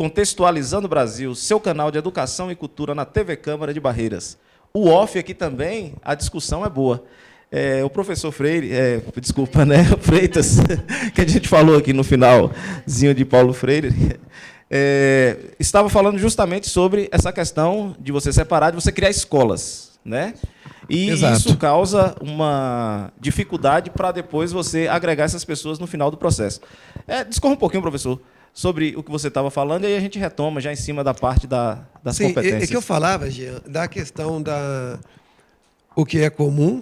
Contextualizando o Brasil, seu canal de educação e cultura na TV Câmara de Barreiras. O off aqui também, a discussão é boa. O professor Freire, desculpa, né, Freitas, que a gente falou aqui no finalzinho de Paulo Freire, estava falando justamente sobre essa questão de você separar, de você criar escolas, né? E Exato. Isso causa uma dificuldade para depois você agregar essas pessoas no final do processo. Discorra um pouquinho, professor, sobre o que você estava falando, e aí a gente retoma já em cima da parte das competências. É que eu falava, Jean, da questão o que é comum,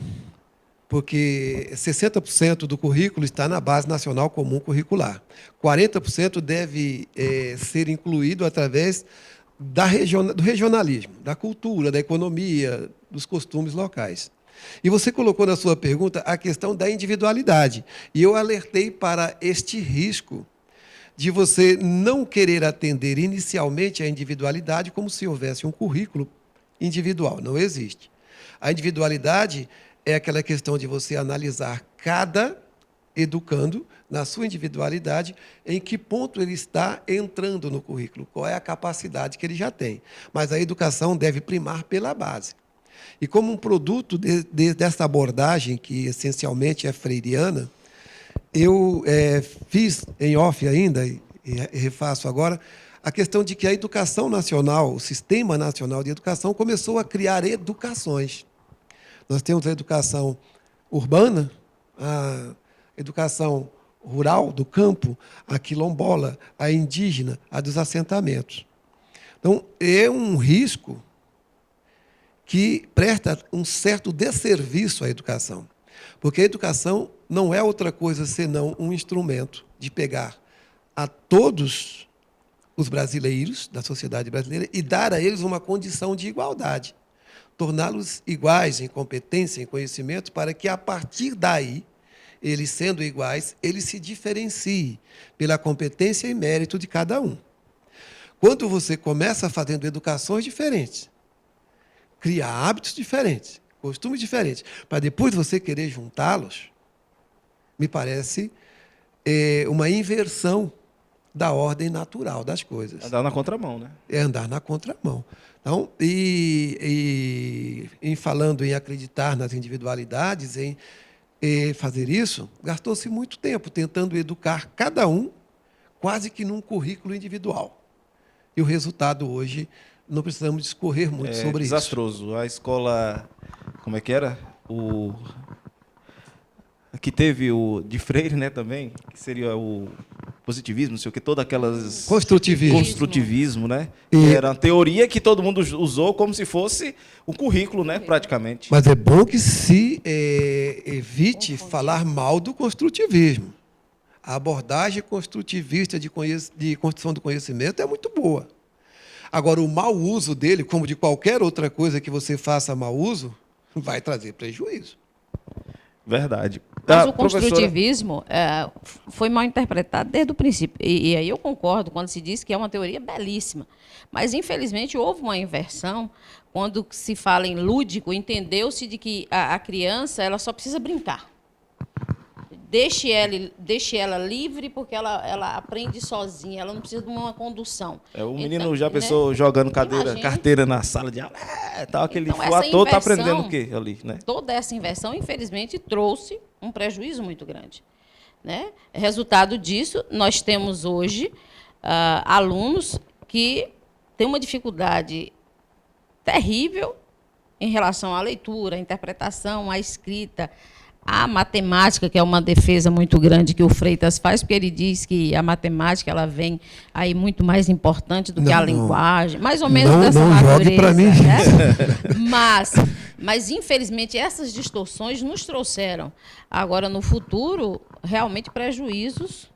porque 60% do currículo está na Base Nacional Comum Curricular. 40% deve ser incluído através do regionalismo, da cultura, da economia, dos costumes locais. E você colocou na sua pergunta a questão da individualidade. E eu alertei para este risco de você não querer atender inicialmente a individualidade como se houvesse um currículo individual. Não existe. A individualidade é aquela questão de você analisar cada educando, na sua individualidade, em que ponto ele está entrando no currículo, qual é a capacidade que ele já tem. Mas a educação deve primar pela base. E como um produto dessa abordagem, que essencialmente é freiriana, eu fiz em off ainda, e refaço agora, a questão de que a educação nacional, o Sistema Nacional de Educação, começou a criar educações. Nós temos a educação urbana, a educação rural, do campo, a quilombola, a indígena, a dos assentamentos. Então, é um risco que presta um certo desserviço à educação. Porque a educação não é outra coisa senão um instrumento de pegar a todos os brasileiros, da sociedade brasileira, e dar a eles uma condição de igualdade. Torná-los iguais em competência, em conhecimento, para que, a partir daí, eles sendo iguais, eles se diferenciem pela competência e mérito de cada um. Quando você começa fazendo educações diferentes, cria hábitos diferentes, costumes diferentes, para depois você querer juntá-los, me parece uma inversão da ordem natural das coisas. Andar na contramão, né? É andar na contramão. Então, em falando em acreditar nas individualidades, em fazer isso, gastou-se muito tempo tentando educar cada um quase que num currículo individual. E o resultado hoje, não precisamos discorrer muito sobre desastroso. isso. A escola, como é que era? Que teve o de Freire, né, também, que seria o positivismo, não sei o que, todas aquelas... Construtivismo, né? Que era uma teoria que todo mundo usou como se fosse um currículo, né, praticamente. Mas é bom que se evite falar mal do construtivismo. A abordagem construtivista de construção do conhecimento é muito boa. Agora, o mau uso dele, como de qualquer outra coisa que você faça mau uso, vai trazer prejuízo. Verdade. Mas o construtivismo foi mal interpretado desde o princípio. E aí eu concordo quando se diz que é uma teoria belíssima. Mas, infelizmente, houve uma inversão. Quando se fala em lúdico, entendeu-se de que a criança ela só precisa brincar. Deixe ela livre, porque ela aprende sozinha, ela não precisa de uma condução. O menino já pensou, né, jogando carteira na sala de aula, tal, aquele então, ator está aprendendo o quê ali, né? Toda essa inversão, infelizmente, trouxe um prejuízo muito grande, né? Resultado disso, nós temos hoje alunos que têm uma dificuldade terrível em relação à leitura, à interpretação, à escrita, a matemática, que é uma defesa muito grande que o Freitas faz, porque ele diz que a matemática ela vem aí muito mais importante do que a linguagem, mais ou menos dessa natureza. Não jogue para mim. Né? Mas, infelizmente, essas distorções nos trouxeram, agora, no futuro, realmente prejuízos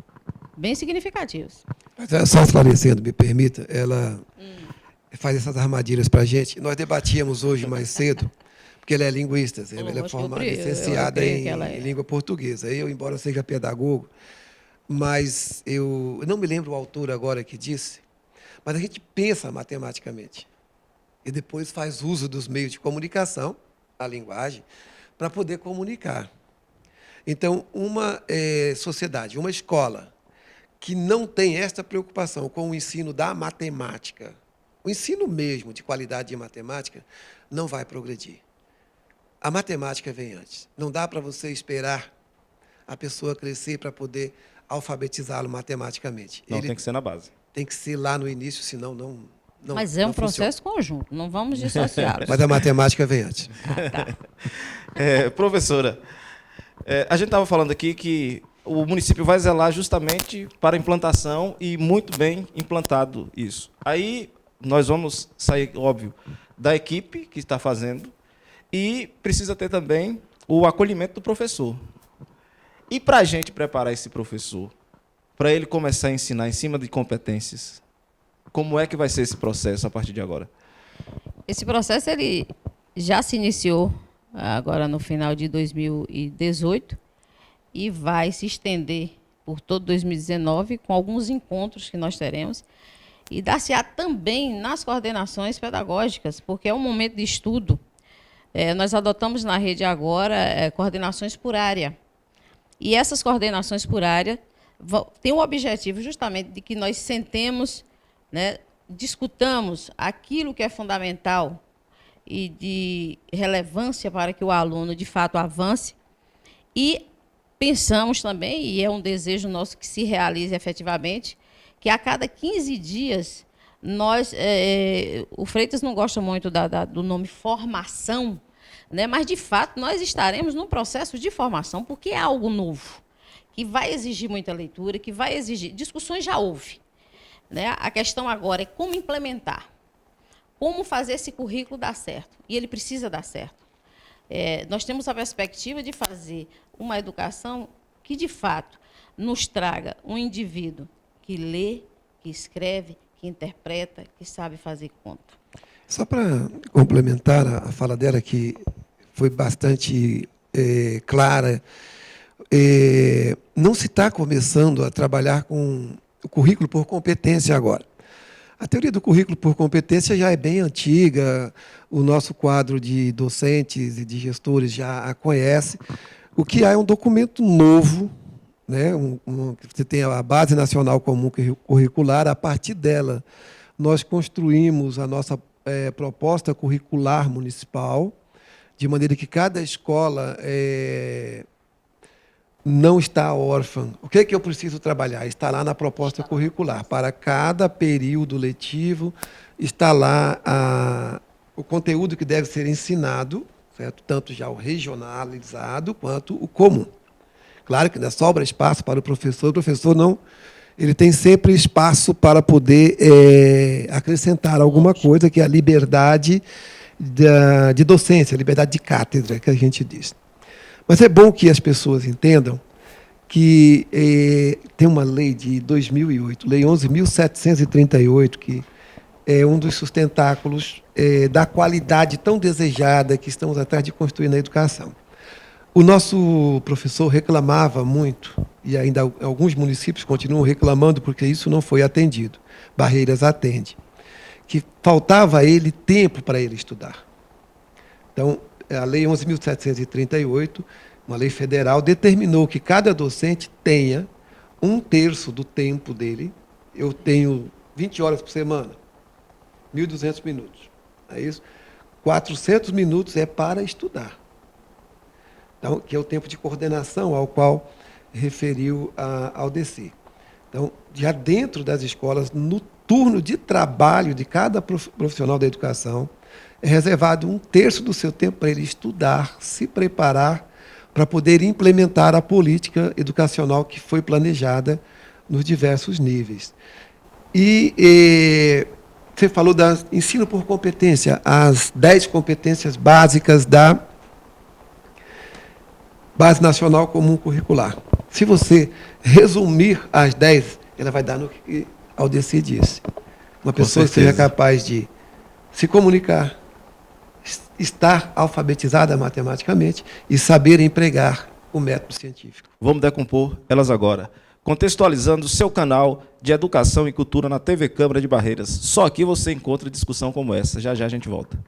bem significativos. Só esclarecendo, me permita, ela faz essas armadilhas para a gente. Nós debatíamos hoje mais cedo, porque ela é linguista, ela é formada, licenciada em língua portuguesa. Eu, embora seja pedagogo, mas eu não me lembro o autor agora que disse, mas a gente pensa matematicamente e depois faz uso dos meios de comunicação, a linguagem, para poder comunicar. Então, uma sociedade, uma escola que não tem esta preocupação com o ensino da matemática, o ensino mesmo de qualidade de matemática, não vai progredir. A matemática vem antes. Não dá para você esperar a pessoa crescer para poder alfabetizá-lo matematicamente. Não, Ele tem que ser na base. tem que ser lá no início, senão não Mas é um não funciona. processo conjunto, não vamos dissociá-los. Mas a matemática vem antes. Professora, a gente estava falando aqui que o município vai zelar justamente para a implantação e muito bem implantado isso. Aí nós vamos sair, óbvio, da equipe que está fazendo e precisa ter também o acolhimento do professor. E para a gente preparar esse professor, para ele começar a ensinar em cima de competências, como é que vai ser esse processo a partir de agora? Esse processo ele já se iniciou agora no final de 2018 e vai se estender por todo 2019 com alguns encontros que nós teremos e dar-se-á também nas coordenações pedagógicas, porque é um momento de estudo. Nós adotamos na rede agora coordenações por área. E essas coordenações por área têm o objetivo justamente de que nós sentemos, né, discutamos aquilo que é fundamental e de relevância para que o aluno, de fato, avance. E pensamos também, e é um desejo nosso que se realize efetivamente, que a cada 15 dias, o Freitas não gosta muito do nome formação, né? Mas, de fato, nós estaremos num processo de formação, porque é algo novo, que vai exigir muita leitura, que vai exigir... Discussões já houve, né? A questão agora é como implementar, como fazer esse currículo dar certo. E ele precisa dar certo. Nós temos a perspectiva de fazer uma educação que, de fato, nos traga um indivíduo que lê, que escreve, que interpreta, que sabe fazer conta. Só para complementar a fala dela, que foi bastante clara, não se está começando a trabalhar com o currículo por competência agora. A teoria do currículo por competência já é bem antiga, o nosso quadro de docentes e de gestores já a conhece. O que há é um documento novo, né? Você tem a Base Nacional Comum Curricular, a partir dela nós construímos a nossa proposta curricular municipal, de maneira que cada escola não está órfã. O que é que eu preciso trabalhar? Está lá na proposta curricular. Para cada período letivo, está lá o conteúdo que deve ser ensinado, certo? Tanto já o regionalizado quanto o comum. Claro que ainda sobra espaço para o professor não, ele tem sempre espaço para poder acrescentar alguma coisa, que é a liberdade de docência, a liberdade de cátedra, que a gente diz. Mas é bom que as pessoas entendam que tem uma lei de 2008, Lei 11.738, que é um dos sustentáculos da qualidade tão desejada que estamos atrás de construir na educação. O nosso professor reclamava muito, e ainda alguns municípios continuam reclamando porque isso não foi atendido. Barreiras atende. Que faltava a ele tempo para ele estudar. Então, a Lei 11.738, uma lei federal, determinou que cada docente tenha 1/3 do tempo dele. Eu tenho 20 horas por semana, 1.200 minutos. É isso? 400 minutos é para estudar. Então, que é o tempo de coordenação ao qual referiu a Aldeci. Então, já dentro das escolas, no turno de trabalho de cada profissional da educação, é reservado 1/3 do seu tempo para ele estudar, se preparar para poder implementar a política educacional que foi planejada nos diversos níveis. E você falou do ensino por competência, as 10 competências básicas da Base Nacional Comum Curricular. Se você resumir as 10, ela vai dar no que Aldeci disse. Uma pessoa que seja capaz de se comunicar, estar alfabetizada matematicamente e saber empregar o método científico. Vamos decompor elas agora. Contextualizando o seu canal de Educação e Cultura na TV Câmara de Barreiras. Só aqui você encontra discussão como essa. Já já a gente volta.